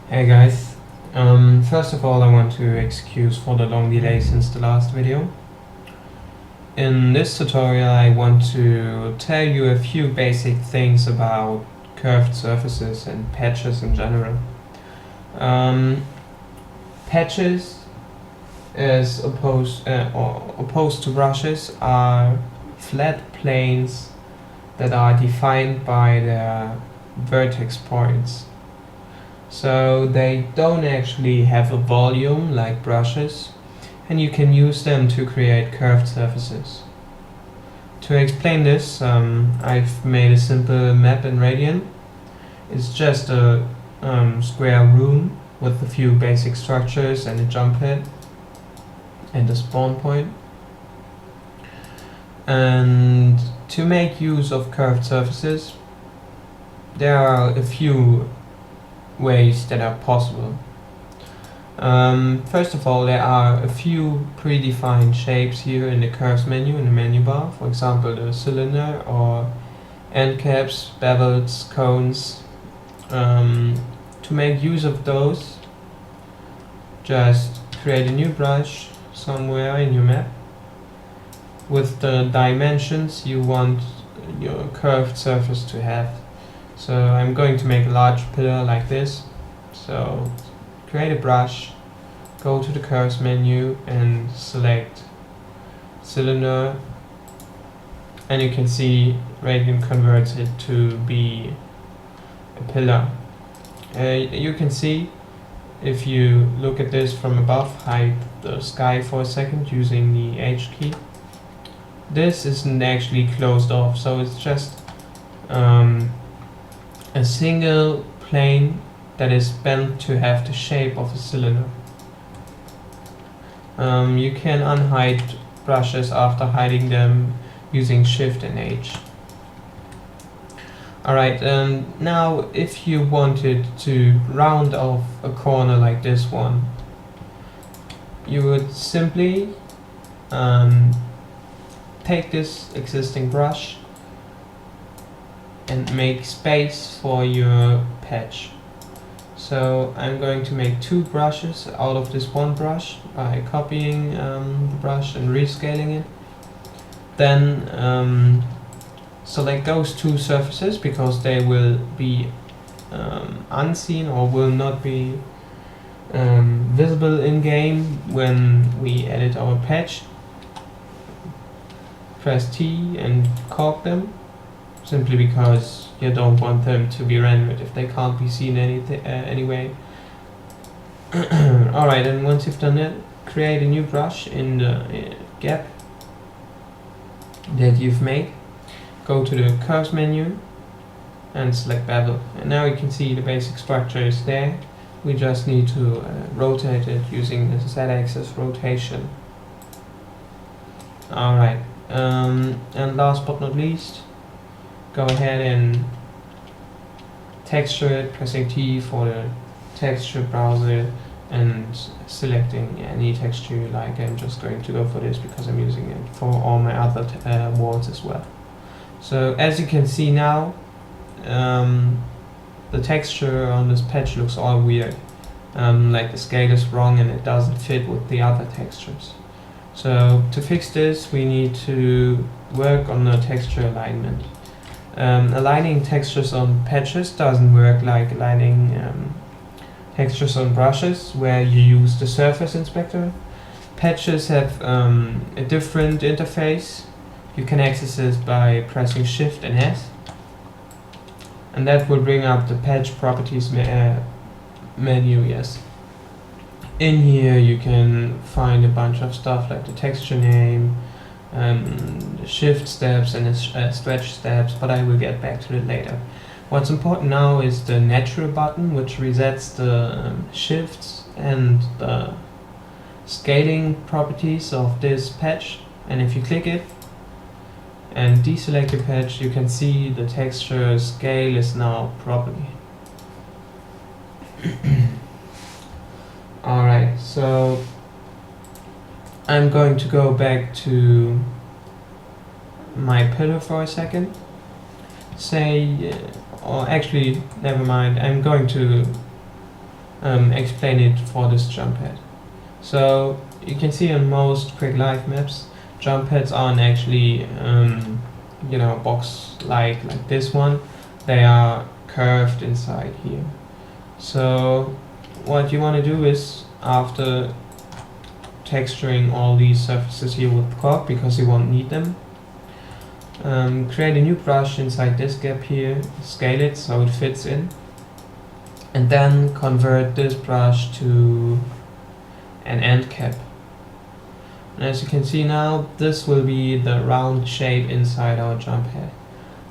Hey guys, first of all I want to excuse for the long delay since the last video. In this tutorial I want to tell you a few basic things about curved surfaces and patches in general. Patches, as opposed to brushes, are flat planes that are defined by their vertex points. So they don't actually have a volume like brushes, and you can use them to create curved surfaces. To explain this, I've made a simple map in Radiant. It's just a square room with a few basic structures and a jump pad and a spawn point. And to make use of curved surfaces, there are a few ways that are possible. First of all, there are a few predefined shapes here in the curves menu, in the menu bar. For example, the cylinder or end caps, bevels, cones. To make use of those, just create a new brush somewhere in your map with the dimensions you want your curved surface to have. So I'm going to make a large pillar like this. So create a brush, go to the curves menu and select cylinder, and you can see Radiant converts it to be a pillar. You can see, if you look at this from above, hide the sky for a second using the H key. This isn't actually closed off, so it's just a single plane that is bent to have the shape of a cylinder. You can unhide brushes after hiding them using Shift and H. Alright, now if you wanted to round off a corner like this one, you would simply take this existing brush and make space for your patch. So I'm going to make two brushes out of this one brush by copying the brush and rescaling it. Then select those two surfaces because they will be unseen or will not be visible in game when we edit our patch. Press T and cork them, simply because you don't want them to be rendered if they can't be seen anyway. Alright, and once you've done that, create a new brush in the gap that you've made. Go to the curves menu and select bevel. And now you can see the basic structure is there. We just need to rotate it using the Z-axis rotation. Alright, and last but not least, go ahead and texture it, pressing T for the texture browser and selecting any texture you like. I'm just going to go for this because I'm using it for all my other walls as well. So as you can see now, the texture on this patch looks all weird. Like the scale is wrong and it doesn't fit with the other textures. So to fix this, we need to work on the texture alignment. Aligning textures on patches doesn't work like aligning textures on brushes, where you use the surface inspector. Patches have a different interface. You can access it by pressing Shift and S, and that will bring up the patch properties menu. Yes. In here you can find a bunch of stuff like the texture name, shift steps and stretch steps, but I will get back to it later. What's important now is the natural button, which resets the shifts and the scaling properties of this patch. And if you click it and deselect your patch, you can see the texture scale is now properly. Alright, so I'm going to go back to my pillar for a second. Say, or actually, never mind, I'm going to explain it for this jump head. So you can see on most quick live maps, jump heads aren't actually box like this one. They are curved inside here. So what you want to do is, after texturing all these surfaces here with cork, because you won't need them, create a new brush inside this gap here, scale it so it fits in, and then convert this brush to an end cap. And as you can see now, this will be the round shape inside our jump head.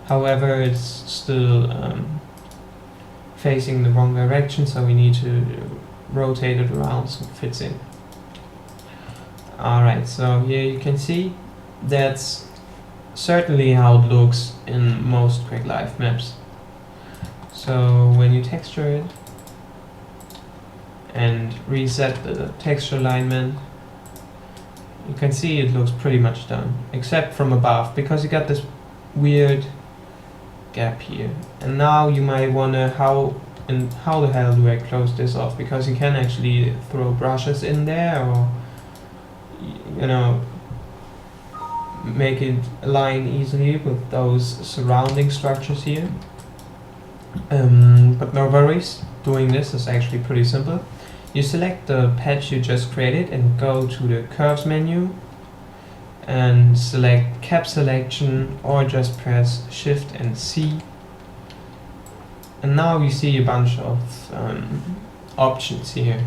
However, it's still facing the wrong direction, so we need to rotate it around so it fits in. Alright, so here you can see that's certainly how it looks in most quick live maps. So when you texture it and reset the texture alignment, you can see it looks pretty much done, except from above, because you got this weird gap here. And now you might wonder how the hell do I close this off, because you can actually throw brushes in there, or make it align easily with those surrounding structures here. But no worries, doing this is actually pretty simple. You select the patch you just created and go to the curves menu and select cap selection, or just press Shift and C. And now you see a bunch of options here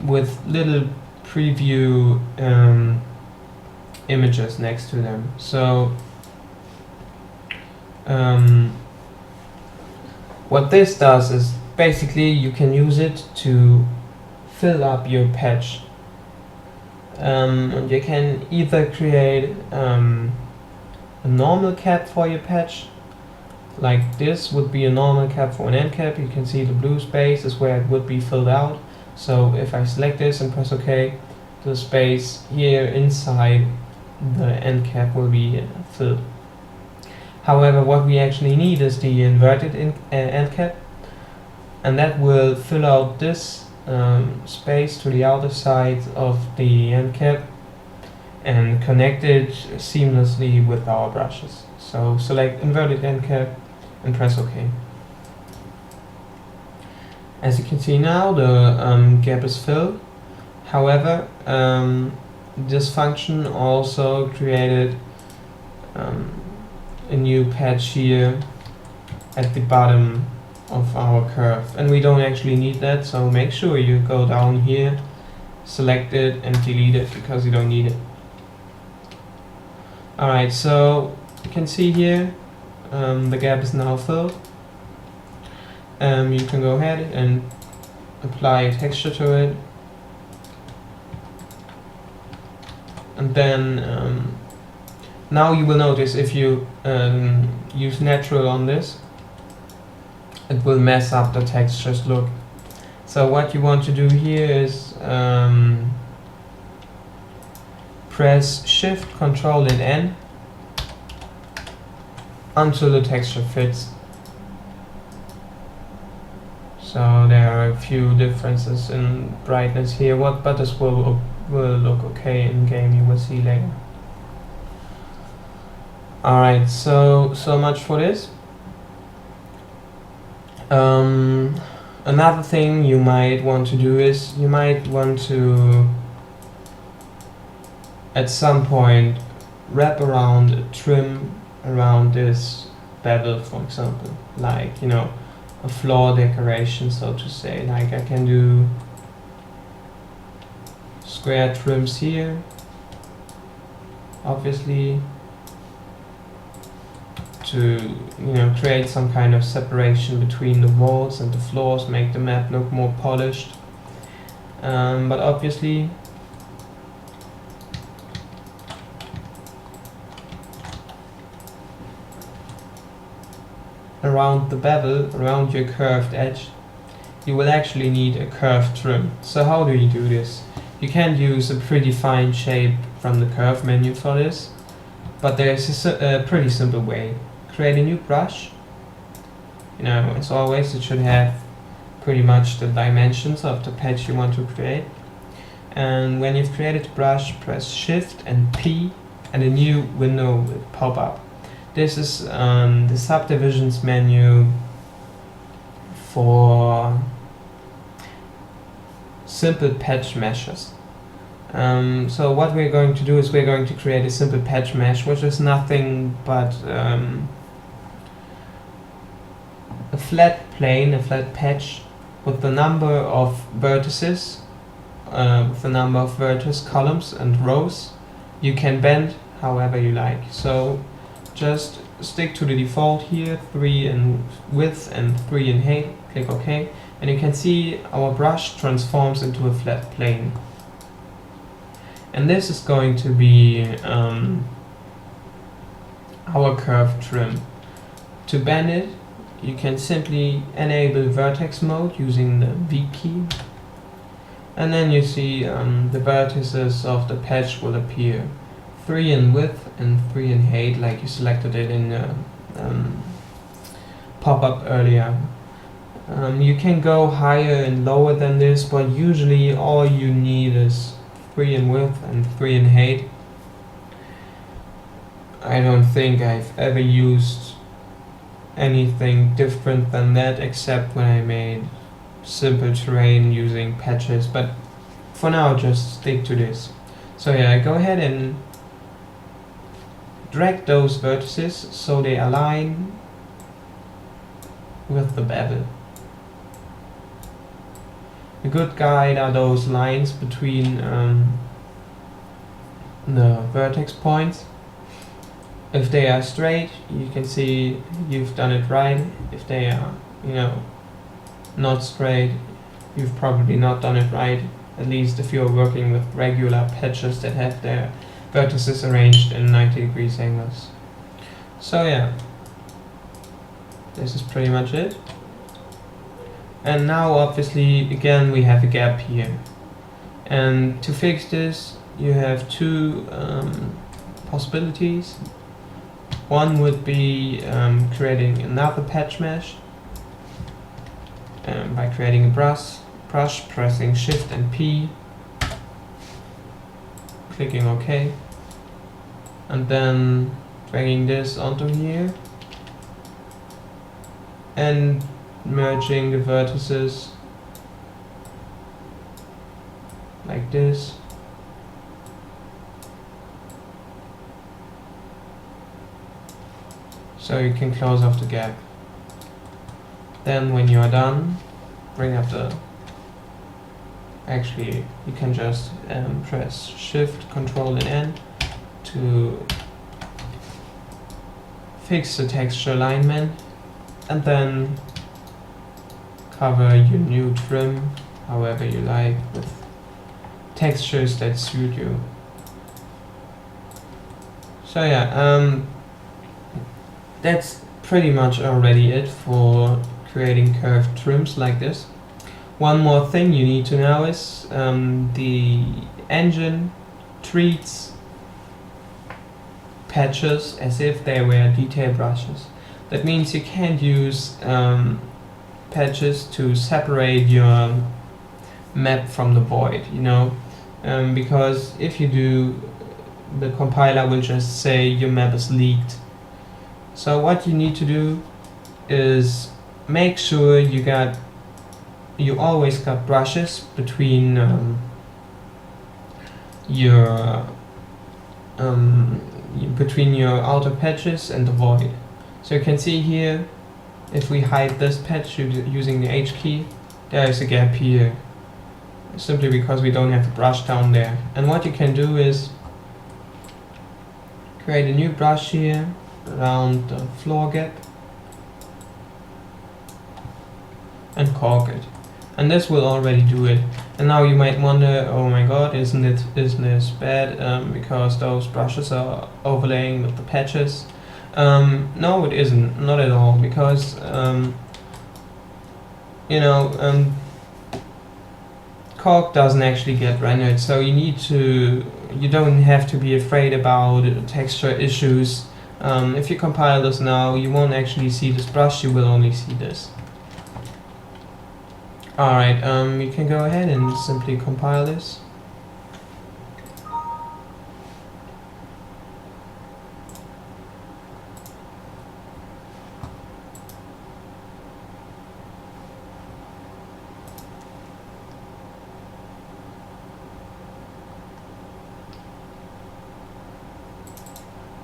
with little preview images next to them. So what this does is basically you can use it to fill up your patch. And you can either create a normal cap for your patch, like this would be a normal cap for an end cap. You can see the blue space is where it would be filled out. So if I select this and press OK, the space here inside the end cap will be filled. However, what we actually need is the inverted end cap, and that will fill out this space to the outer side of the end cap and connect it seamlessly with our brushes. So select inverted end cap and press OK. As you can see now, the gap is filled. However, this function also created a new patch here at the bottom of our curve, and we don't actually need that, so make sure you go down here, select it and delete it, because you don't need it. Alright, so you can see here the gap is now filled. You can go ahead and apply a texture to it, and then now you will notice if you use natural on this, it will mess up the texture's look. So what you want to do here is press Shift, Control and N until the texture fits. So there are a few differences in brightness here, but this will look okay in game, you will see later. Alright, so much for this. Another thing you might want to do is, you might want to at some point wrap around a trim around this bevel, for example, like a floor decoration, so to say. Like I can do square trims here, obviously, to create some kind of separation between the walls and the floors, make the map look more polished. But obviously around the bevel, around your curved edge, you will actually need a curved trim. So how do you do this? You can use a predefined shape from the curve menu for this, but there's a pretty simple way. Create a new brush. As always, it should have pretty much the dimensions of the patch you want to create. And when you've created the brush, press Shift and P and a new window will pop up. This is the subdivisions menu for simple patch meshes. So what we're going to do is we're going to create a simple patch mesh, which is nothing but a flat plane, a flat patch with the number of vertices, with the number of vertex columns and rows you can bend however you like. So just stick to the default here, 3 in width and 3 in height, click OK, and you can see our brush transforms into a flat plane. And this is going to be our curve trim. To bend it, you can simply enable vertex mode using the V key, and then you see the vertices of the patch will appear. 3 in width and 3 in height, like you selected it in the pop-up earlier. You can go higher and lower than this, but usually all you need is 3 in width and 3 in height. I don't think I've ever used anything different than that, except when I made simple terrain using patches, but for now just stick to this. So yeah, go ahead and drag those vertices so they align with the bevel. A good guide are those lines between the vertex points. If they are straight, you can see you've done it right. If they are, not straight, you've probably not done it right. At least if you're working with regular patches that have their vertices arranged in 90 degrees angles. So yeah, this is pretty much it. And now obviously again we have a gap here, and to fix this you have two possibilities. One would be creating another patch mesh by creating a brush, pressing Shift and P, clicking OK, and then dragging this onto here and merging the vertices like this. So you can close off the gap. Then when you are done, bring up the... Actually, you can just press Shift, Control and N to fix the texture alignment, and then cover your new trim however you like with textures that suit you. So yeah, that's pretty much already it for creating curved trims like this. One more thing you need to know is the engine treats patches as if they were detail brushes. That means you can't use patches to separate your map from the void, because if you do, the compiler will just say your map is leaked. So what you need to do is make sure you always got brushes between your outer patches and the void. So you can see here, if we hide this patch using the H key, there is a gap here, simply because we don't have the brush down there. And what you can do is create a new brush here around the floor gap and caulk it. And this will already do it. And now you might wonder, oh my god, isn't this bad because those brushes are overlaying with the patches? No, it isn't, not at all, because caulk doesn't actually get rendered, so you don't have to be afraid about texture issues. If you compile this now, you won't actually see this brush, you will only see this. Alright, you can go ahead and simply compile this.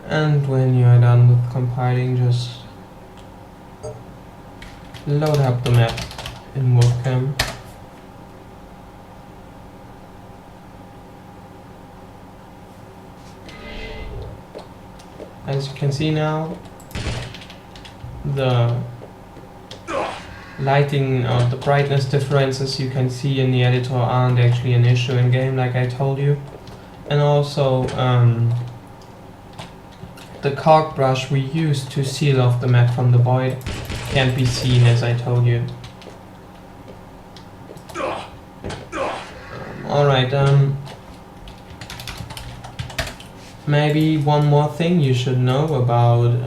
And when you are done with compiling, just load up the map in WorkCam. As you can see now, the lighting or the brightness differences you can see in the editor aren't actually an issue in game, like I told you. And also the cork brush we used to seal off the map from the void can't be seen, as I told you. Alright, maybe one more thing you should know about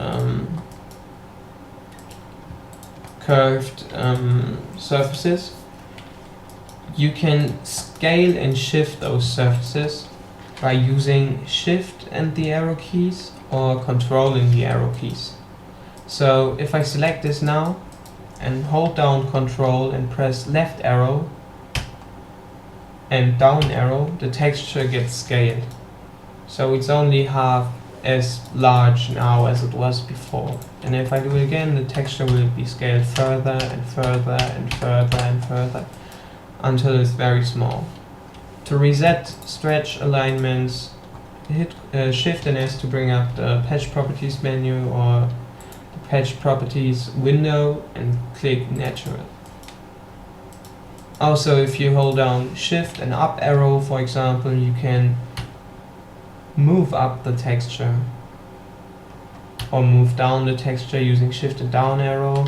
curved surfaces. You can scale and shift those surfaces by using shift and the arrow keys, or controlling the arrow keys. So if I select this now and hold down control and press left arrow and down arrow, the texture gets scaled. So it's only half as large now as it was before. And if I do it again, the texture will be scaled further and further and further and further until it's very small. To reset stretch alignments, hit Shift and S to bring up the patch properties menu or the patch properties window and click natural. Also, if you hold down Shift and up arrow, for example, you can move up the texture or move down the texture using Shift and down arrow.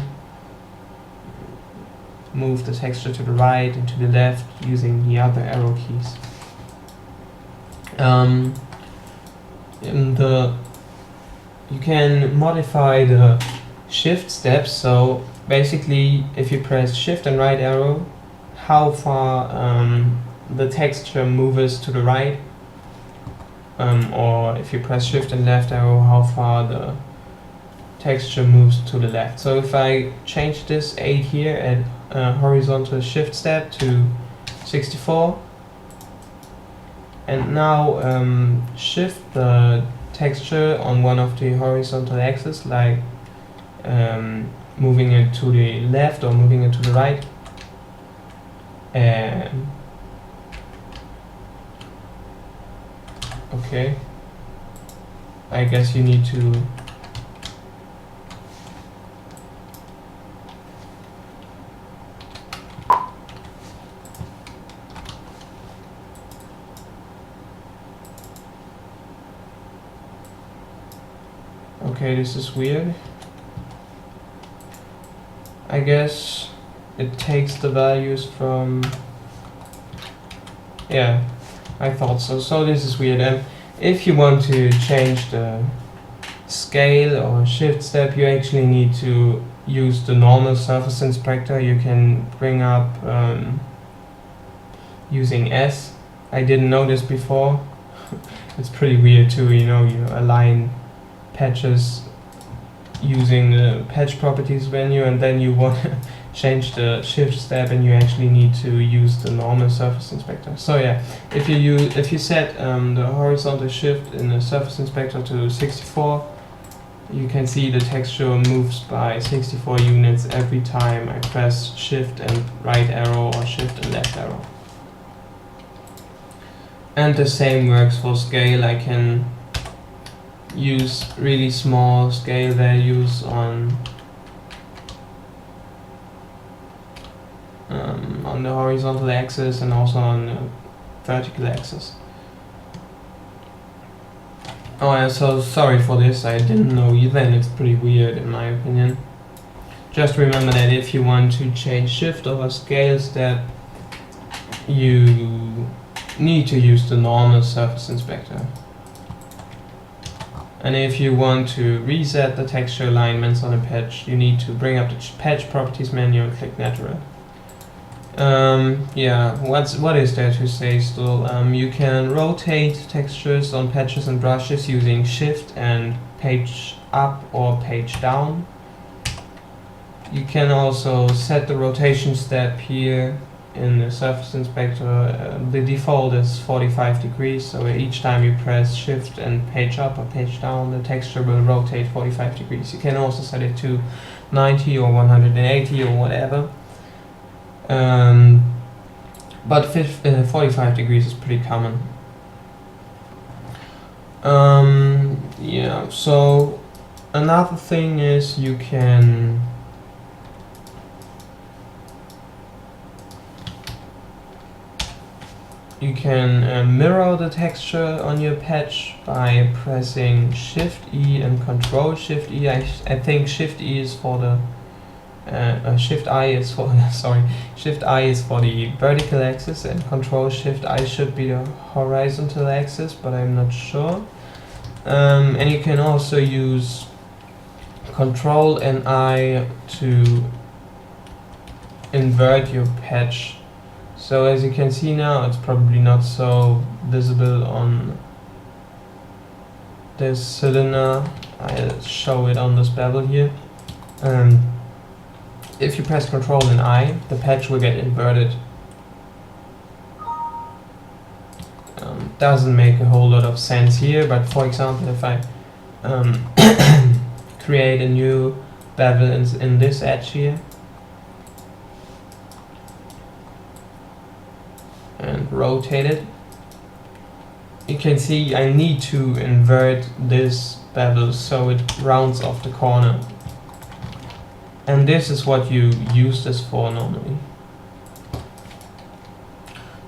Move the texture to the right and to the left using the other arrow keys. You can modify the shift steps, so basically if you press Shift and right arrow, how far the texture moves to the right, or if you press Shift and left arrow, how far the texture moves to the left. So if I change this 8 here at horizontal shift step to 64, and now shift the texture on one of the horizontal axes, like moving it to the left or moving it to the right, and okay, I guess you need to okay, this is weird. I guess it takes the values from, yeah, I thought so. So this is weird. And if you want to change the scale or shift step, you actually need to use the normal surface inspector. You can bring up using S. I didn't know this before. It's pretty weird too, you know, you align patches using the patch properties menu, and then you want to change the shift step and you actually need to use the normal surface inspector. So yeah, if you set the horizontal shift in the surface inspector to 64, you can see the texture moves by 64 units every time I press Shift and right arrow or Shift and left arrow. And the same works for scale. I can use really small scale values on the horizontal axis and also on the vertical axis. Oh, yeah, so sorry for this, I didn't know either, and it's pretty weird in my opinion. Just remember that if you want to change shift over scale step, you need to use the normal surface inspector. And if you want to reset the texture alignments on a patch, you need to bring up the patch properties menu and click natural. Yeah, what is there to say still? You can rotate textures on patches and brushes using shift and page up or page down. You can also set the rotation step here in the surface inspector. The default is 45 degrees, so each time you press shift and page up or page down, the texture will rotate 45 degrees. You can also set it to 90 or 180 or whatever. But 45 degrees is pretty common. Yeah, so another thing is you can mirror the texture on your patch by pressing Shift E and Control Shift E. I think Shift E is for the Shift I is for Shift I is for the vertical axis, and Control Shift I should be the horizontal axis, but I'm not sure. And you can also use Control and I to invert your patch. So as you can see now, it's probably not so visible on this cylinder. I'll show it on this bevel here. If you press Control and I, the patch will get inverted. Doesn't make a whole lot of sense here, but for example, if I create a new bevel in this edge here, and rotate it, you can see I need to invert this bevel so it rounds off the corner. And this is what you use this for normally.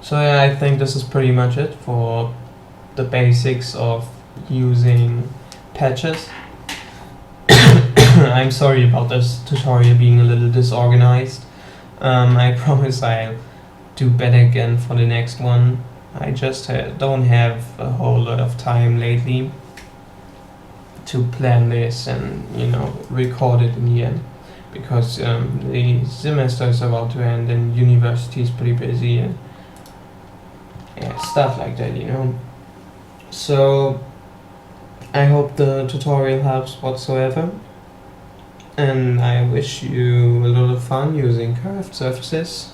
So yeah, I think this is pretty much it for the basics of using patches. I'm sorry about this tutorial being a little disorganized. I promise I'll do better again for the next one. I just don't have a whole lot of time lately to plan this and, you know, record it in the end, because the semester is about to end and university is pretty busy and yeah, stuff like that, you know. So I hope the tutorial helps whatsoever, and I wish you a lot of fun using curved surfaces.